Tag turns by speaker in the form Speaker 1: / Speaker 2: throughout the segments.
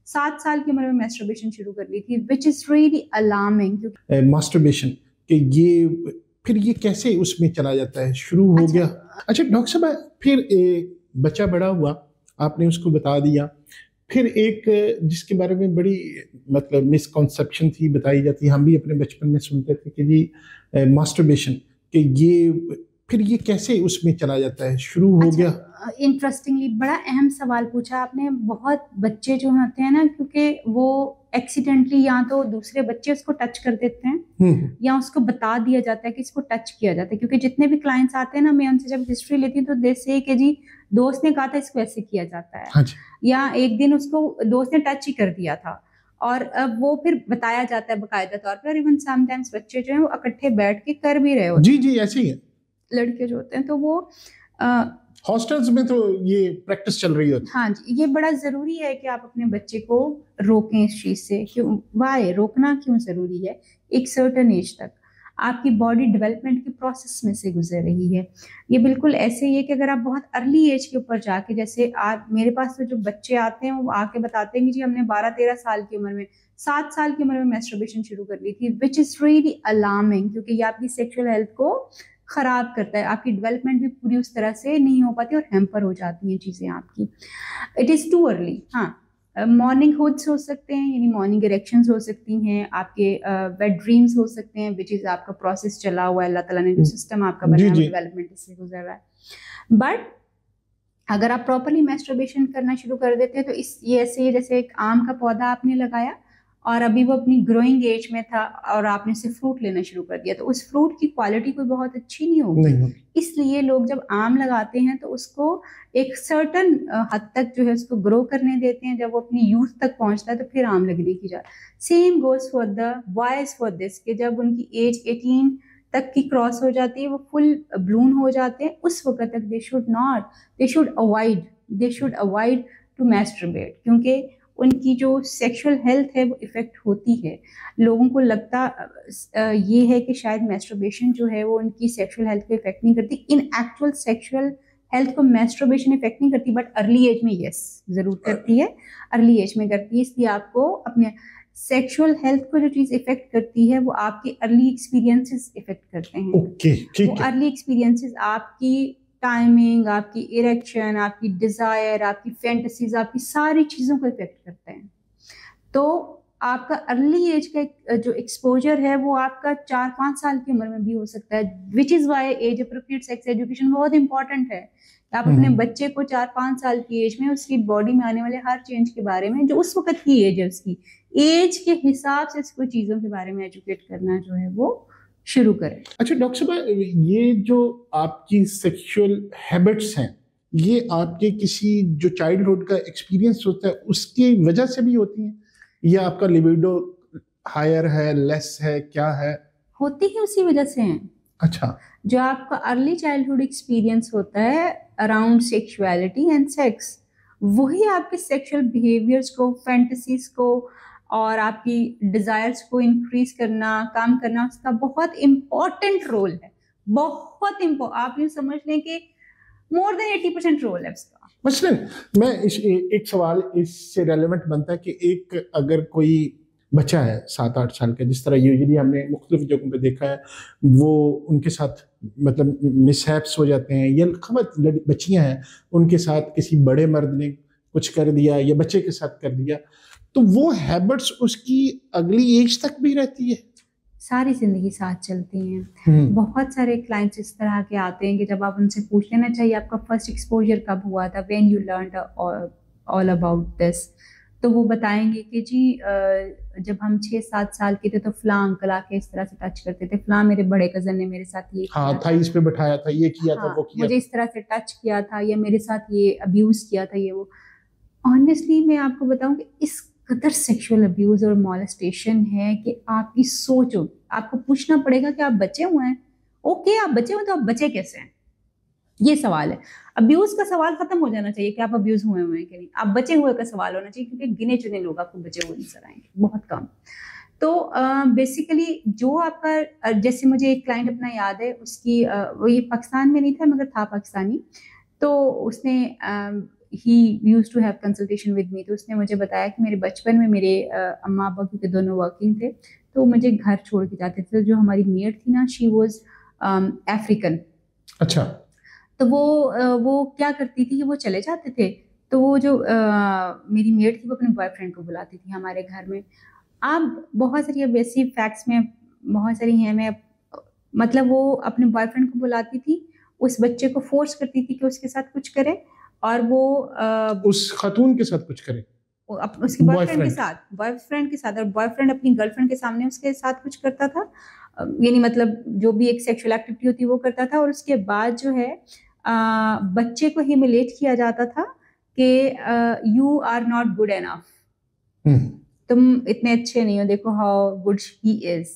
Speaker 1: 7 साल की उम्र में मैस्टरबेशन शुरू कर ली थी, which is really alarming.
Speaker 2: Masturbation कि ये फिर ये कैसे उसमें चला जाता है, शुरू हो गया। अच्छा डॉक्टर साहब, फिर बच्चा बड़ा हुआ, आपने उसको बता दिया, फिर एक जिसके बारे में बड़ी मतलब मिसकॉन्सेप्शन थी, बताई जाती, हम भी अपने बचपन में सुनते थे कि जी मास्टरबेशन कि ये फिर ये कैसे उसमें चला जाता है, शुरू हो गया।
Speaker 1: इंटरेस्टिंगली बड़ा अहम सवाल पूछा आपने। बहुत बच्चे जो होते हैं ना, क्योंकि वो एक्सीडेंटली या तो दूसरे बच्चे उसको टच कर देते हैं या उसको बता दिया जाता है कि इसको टच किया जाता है। क्योंकि जितने भी क्लाइंट्स आते हैं ना, मैं उनसे जब हिस्ट्री लेती हूँ तो दे से कि जी दोस्त ने कहा था इसको ऐसे किया जाता है।
Speaker 2: हाँ,
Speaker 1: या एक दिन उसको दोस्त ने टच ही कर दिया था, और अब वो फिर बताया जाता है बाकायदा तौर पर। इवन समटाइम्स बच्चे जो है वो इकट्ठे बैठ के कर भी रहे होते हैं।
Speaker 2: जी ऐसे ही है।
Speaker 1: लड़के जो होते हैं तो वो
Speaker 2: हॉस्टल्स में तो ये प्रैक्टिस चल रही होती है।
Speaker 1: हाँ जी, ये बड़ा जरूरी है कि आप अपने बच्चे को रोकें इस चीज से। क्यों, वाई रोकना क्यों जरूरी है? एक सर्टेन एज तक आपकी बॉडी डेवलपमेंट की प्रोसेस में से गुजर रही है। ये बिल्कुल ऐसे ही है कि अगर आप बहुत अर्ली एज के ऊपर जाके, जैसे आप मेरे पास तो जो बच्चे आते हैं वो आके बताते हैं कि जी हमने 12-13 साल की उम्र में, 7 साल की उम्र में मैस्टरबेशन शुरू कर ली थी, विच इज रियली अलार्मिंग। क्योंकि ये आपकी सेक्सुअल हेल्थ को खराब करता है, आपकी डेवलपमेंट भी पूरी उस तरह से नहीं हो पाती और हैम्पर हो जाती हैं चीजें आपकी। It is too early. हाँ, मॉर्निंग हुड्स हो सकते हैं, यानी मॉर्निंग इरेक्शंस हो सकती हैं, आपके वेट ड्रीम्स हो सकते हैं, विच इज आपका प्रोसेस चला हुआ है, अल्लाह ताला ने जो सिस्टम आपका बनाया है डेवलपमेंट इससे गुजर रहा है। बट अगर आप प्रॉपरली मैस्टरबेशन करना शुरू कर देते हैं तो इस ये ऐसे जैसे एक आम का पौधा आपने लगाया और अभी वो अपनी ग्रोइंग एज में था और आपने से फ्रूट लेना शुरू कर दिया, तो उस फ्रूट की क्वालिटी कोई बहुत अच्छी नहीं होगी। इसलिए लोग जब आम लगाते हैं तो उसको एक सर्टन हद तक जो है उसको ग्रो करने देते हैं। जब वो अपनी यूथ तक पहुंचता है तो फिर आम लगने की जा। Same goes for the boys for this, कि जब उनकी एज 18 तक की क्रॉस हो जाती है, वो फुल ब्लून हो जाते हैं, उस वक्त तक they should avoid to masturbate. क्योंकि उनकी जो सेक्सुअल हेल्थ है वो इफेक्ट होती है। लोगों को लगता ये है कि शायद मैस्टरबेशन जो है वो उनकी सेक्सुअल हेल्थ को इफेक्ट नहीं करती। इन एक्चुअल सेक्सुअल हेल्थ को मैस्टरबेशन इफेक्ट नहीं करती, बट अर्ली एज में यस जरूर करती है, अर्ली एज में करती है। इसलिए आपको अपने सेक्सुअल हेल्थ को जो चीज इफेक्ट करती है वो आपके अर्ली एक्सपीरियंसेस इफेक्ट करते हैं। वो अर्ली एक्सपीरियंसेस आपकी टाइमिंग, आपकी इरेक्शन, आपकी डिजायर, आपकी फैंटेसीज, आपकी सारी चीजों को इफेक्ट करते हैं। तो आपका अर्ली एज का जो एक्सपोजर है वो आपका 4-5 साल की उम्र में भी हो सकता है, which is why age appropriate sex education बहुत इंपॉर्टेंट है। आप अपने बच्चे को 4-5 साल की एज में उसकी बॉडी में आने वाले हर चेंज के बारे में, जो उस वक्त की एज है, उसकी एज के हिसाब से इसको चीजों के बारे में एजुकेट करना जो है वो शुरू करें।
Speaker 2: अच्छा डॉक्टर साहब, ये जो आपकी सेक्सुअल हैबिट्स हैं, ये आपके किसी जो चाइल्डहुड का एक्सपीरियंस होता है उसकी वजह से भी होती हैं, या आपका लिबिडो हायर है, लेस है, क्या है?
Speaker 1: होती है उसी वजह से हैं।
Speaker 2: अच्छा,
Speaker 1: जो आपका अर्ली चाइल्डहुड एक्सपीरियंस होता है अराउंड सेक्सुअलिटी एंड सेक्स, वही आपके सेक्सुअल बिहेवियर्स को, फैंटेसीज को और आपकी डिजायर्स को इंक्रीज करना, काम करना, उसका बहुत इंपॉर्टेंट रोल है। बहुत इंपॉर्टेंट, आप ये समझ लें कि मोर देन 80% रोल है उसका।
Speaker 2: मसलन मैं एक सवाल इससे रेलेवेंट बनता है कि एक अगर कोई बच्चा है 7-8 साल का, जिस तरह यूजुअली हमने मुख्तलिफ जगहों पे देखा है, वो उनके साथ मतलब मिसहैप्स हो जाते हैं, या खबर बच्चियां हैं उनके साथ किसी बड़े मर्द ने कुछ कर दिया या बच्चे के साथ कर दिया, तो वो हैबिट्स उसकी अगली एज तक भी रहती है,
Speaker 1: सारी जिंदगी साथ चलती हैं। बहुत सारे क्लाइंट्स इस तरह के आते हैं कि जब आप उनसे पूछ लेना चाहिए आपका फर्स्ट एक्सपोजर कब हुआ था, when you learned all about this, तो वो बताएंगे कि जी जब हम 6-7 साल के थे तो फलां अंकल आके इस तरह से टच करते थे, फलां मेरे बड़े कजन ने मेरे साथ ये
Speaker 2: किया था, इस पे बैठाया था, ये किया था, वो किया,
Speaker 1: मुझे इस तरह से टच किया था, या मेरे साथ ये अब्यूज किया था, ये वो। ऑनेस्टली मैं आपको बताऊं कि इस कदर सेक्सुअल अब्यूज और मॉलेस्टेशन है कि आपकी सोच हो, आपको पूछना पड़ेगा कि आप बचे हुए हैं। ओके, आप बचे हुए तो आप बचे कैसे हैं, ये सवाल है। अब्यूज का सवाल खत्म हो जाना चाहिए कि आप अब्यूज हुए हैं कि नहीं, आप बचे हुए का सवाल होना चाहिए, क्योंकि गिने चुने लोग आपको बचे हुए नजर आएंगे, बहुत कम। तो बेसिकली जो आपका, जैसे मुझे एक क्लाइंट अपना याद है, उसकी वो ये पाकिस्तान में नहीं था मगर था पाकिस्तानी, तो उसने ही used to have consultation with me, तो उसने मुझे बताया कि मेरे बचपन में मेरे अम्मा अब्बा क्योंकि दोनों वर्किंग थे तो मुझे घर छोड़ के जाते थे। जो हमारी मेड थी ना, शी वाज अफ्रीकन।
Speaker 2: अच्छा।
Speaker 1: तो वो क्या करती थी कि वो चले जाते थे, तो वो जो मेरी मेड थी वो अपने बॉयफ्रेंड को बुलाती थी हमारे घर में। अब बहुत सारी अब ऐसी फैक्ट्स में बहुत सारी हैं, मैं मतलब वो अपने बॉयफ्रेंड को बुलाती थी, उस बच्चे को फोर्स करती थी कि उसके साथ कुछ करे, और वो
Speaker 2: उस खातून के साथ कुछ करे,
Speaker 1: उसके बॉयफ्रेंड के साथ, और बॉयफ्रेंड अपनी गर्लफ्रेंड के सामने उसके साथ कुछ करता था, यानी मतलब जो भी एक सेक्सुअल एक्टिविटी होती है वो करता था। और उसके बाद जो है बच्चे को ह्यूमिलेट किया जाता था कि you are not good enough, तुम इतने अच्छे नहीं हो, देखो हाउ गुड ही इज।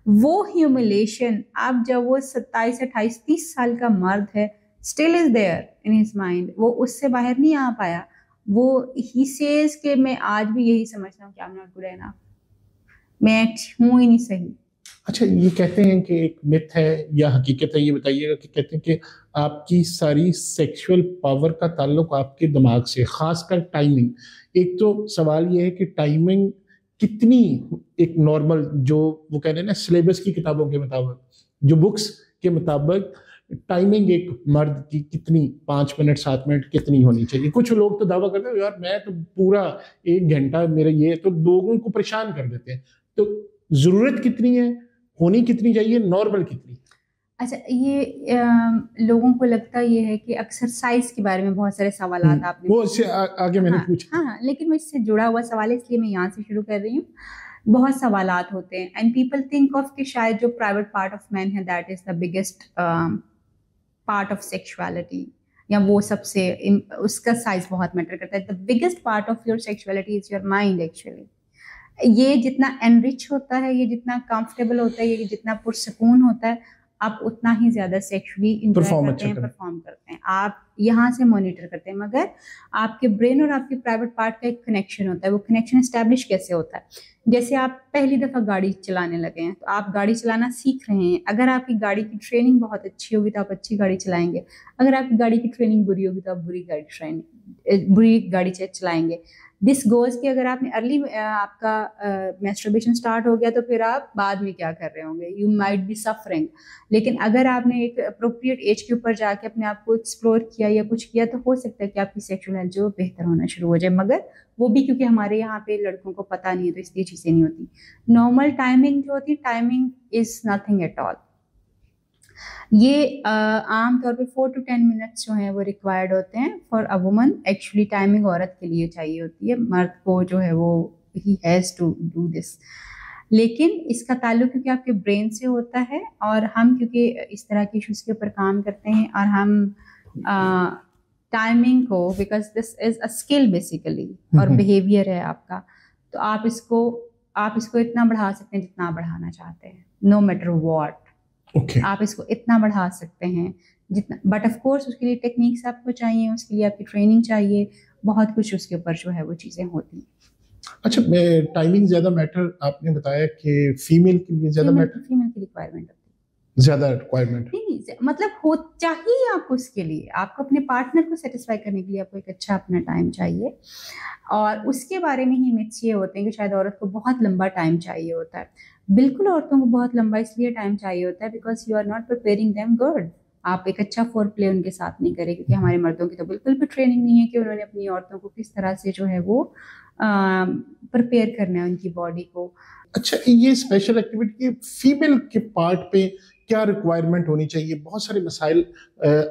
Speaker 1: वो ह्यूमिलेशन, अब जब वो 27, 28, 30 साल का मर्द है, still is there in his mind, वो उससे बाहर नहीं आ पाया। वो ही सेज कि मैं आज भी यही समझता हूँ कि I am not good enough, मैं हूँ ही नहीं सही।
Speaker 2: अच्छा, ये कहते हैं कि एक मिथ है या हकीकत है, ये बताइएगा कि कहते हैं कि आपकी सारी सेक्सुअल पावर का ताल्लुक आपके दिमाग से, खासकर टाइमिंग। एक तो सवाल ये है कि टाइमिंग कितनी, एक नॉर्मल जो वो कह रहे हैं ना सिलेबस की किताबों के मुताबिक, जो बुक्स के मुताबिक टाइमिंग एक मर्द की कितनी, 5 मिनट 7 मिनट कितनी होनी चाहिए? कुछ लोग तो दावा करते हैं यार मैं तो पूरा 1 घंटा मेरा, ये तो लोगों को परेशान कर देते हैं। तो जरूरत कितनी है, होनी कितनी चाहिए, नॉर्मल कितनी?
Speaker 1: अच्छा, ये लोगों को लगता ये है कि एक्सरसाइज के बारे में बहुत सारे सवाल आपने
Speaker 2: वो इससे आगे मैंने पूछा।
Speaker 1: हाँ, लेकिन इससे जुड़ा हुआ सवाल है इसलिए मैं यहाँ से शुरू कर रही हूँ। बहुत सवालात होते हैं एंड पीपल थिंक ऑफ कि शायद जो प्राइवेट पार्ट ऑफ मैन है that is the biggest part of sexuality, या वो सबसे उसका साइज बहुत मैटर करता है। The biggest part of your sexuality is your mind actually. ये जितना एनरिच होता है, ये जितना कंफर्टेबल होता है, ये जितना पुरसकून होता है, आप उतना ही ज्यादा सेक्सुअली इंजॉय करते हैं, परफॉर्म करते हैं, आप यहाँ से मॉनिटर करते हैं। मगर आपके ब्रेन और आपके प्राइवेट पार्ट का एक कनेक्शन होता है। वो कनेक्शन एस्टैब्लिश कैसे होता है? जैसे आप पहली दफा गाड़ी चलाने लगे हैं, तो आप गाड़ी चलाना सीख रहे हैं। अगर आपकी गाड़ी की ट्रेनिंग बहुत अच्छी होगी तो आप अच्छी गाड़ी चलाएंगे, अगर आपकी गाड़ी की ट्रेनिंग बुरी होगी तो आप बुरी गाड़ी चलाएंगे। दिस गोज कि अगर आपने अर्ली आपका मैस्टरबेशन स्टार्ट हो गया तो फिर आप बाद में क्या कर रहे होंगे, यू माइट बी सफरिंग। लेकिन अगर आपने एक अप्रोप्रिएट एज के ऊपर जाके अपने आप को एक्सप्लोर किया या कुछ किया तो हो सकता है कि आपकी सेक्सुअल हेल्थ जो बेहतर होना शुरू हो जाए। मगर वो भी क्योंकि हमारे यहाँ पे लड़कों को पता नहीं है तो इसलिए चीजें नहीं होती। नॉर्मल टाइमिंग जो होती है, timing is nothing at all. ये आमतौर पे 4 to 10 मिनट्स जो हैं वो रिक्वायर्ड होते हैं for a woman. Actually timing औरत के लिए चाहिए होती है, मर्द को जो है वो ही हैज़ टू डू दिस। लेकिन इसका ताल्लुक क्योंकि आपके ब्रेन से होता है, और हम क्योंकि इस तरह के इश्यूज के ऊपर काम करते हैं, और हम टाइमिंग को, because this is a skill basically और बिहेवियर है आपका, तो आप इसको इतना बढ़ा सकते हैं जितना आप बढ़ाना चाहते हैं, नो मैटर व्हाट। आप इसको इतना बढ़ा सकते हैं जितना, बट ऑफ कोर्स उसके लिए टेक्निक्स आपको चाहिए, उसके लिए आपकी ट्रेनिंग चाहिए, बहुत कुछ उसके ऊपर जो है वो चीजें होती हैं।
Speaker 2: अच्छा, टाइमिंग ज्यादा मैटर, आपने बताया कि फीमेल के लिए ज्यादा मैटर,
Speaker 1: फीमेल की रिक्वायरमेंट
Speaker 2: ज्यादा रिक्वायरमेंट
Speaker 1: नहीं, मतलब हो चाहिए आपको, उसके लिए आपको अपने पार्टनर को सेटिस्फाई करने के लिए आपको एक अच्छा अपना टाइम चाहिए। और उसके बारे में ही मिथ्स ये होते हैं कि शायद औरत को बहुत लंबा टाइम चाहिए होता है। बिल्कुल, औरतों को बहुत लंबा इसलिए टाइम चाहिए होता है because you are not preparing them good. आप एक अच्छा फोर प्ले उनके साथ नहीं करें, क्योंकि हमारे मर्दों की तो बिल्कुल भी ट्रेनिंग नहीं है कि उन्होंने अपनी औरतों को किस तरह से जो है वो प्रिपेयर करना है उनकी बॉडी को।
Speaker 2: अच्छा, ये स्पेशल एक्टिविटी फीमेल के पार्ट पे क्या रिक्वायरमेंट होनी चाहिए? बहुत सारे मसाइल,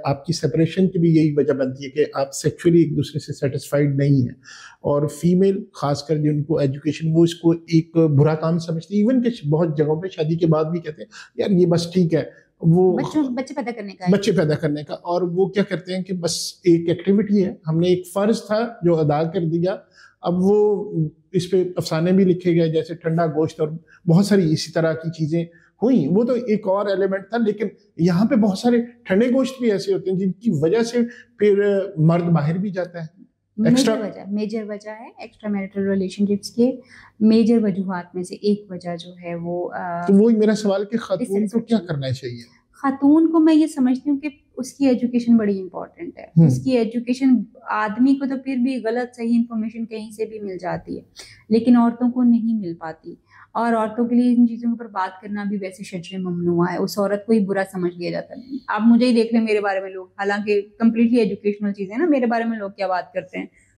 Speaker 2: आपकी सेपरेशन की भी यही वजह बनती है कि आप सेक्सुअली एक दूसरे से सेटिस्फाइड नहीं है, और फीमेल खासकर जिनको एजुकेशन, वो इसको एक बुरा काम समझती है। इवन के बहुत जगहों पे शादी के बाद भी कहते हैं यार ये बस ठीक है, वो
Speaker 1: बच्चे पैदा करने का,
Speaker 2: और वो क्या करते हैं कि बस एक एक्टिविटी है, हमने एक फर्ज था जो अदा कर दिया। अब वो इस पे अफसाने भी लिखे गए, जैसे ठंडा गोश्त और बहुत सारी इसी तरह की चीजें हुई, वो तो एक और एलिमेंट था। लेकिन यहाँ पे बहुत सारे ठंडे गोश्त भी ऐसे होते हैं जिनकी वजह से फिर मर्द बाहर भी जाता है।
Speaker 1: मेजर वजह है एक्स्ट्रा मैरिटल रिलेशनशिप्स के मेजर वजूहात में से एक वजह जो है वो
Speaker 2: तो वही मेरा सवाल कि खातून को क्या करना चाहिए?
Speaker 1: खातून को मैं ये समझती हूँ कि उसकी एजुकेशन बड़ी इंपॉर्टेंट है। उसकी एजुकेशन, आदमी को तो फिर भी गलत सही इंफॉर्मेशन कहीं से भी मिल जाती है, लेकिन औरतों को नहीं मिल पाती। और औरतों के लिए इन चीजों के ऊपर बात करना भी वैसे शजरे ममनुआ है, उस औरत को ही बुरा समझ लिया जाता है। आप मुझे ही देख लें, मेरे बारे में लोग, हालांकि कंप्लीटली एजुकेशनल चीजें ना, मेरे बारे में लोग क्या बात करते हैं,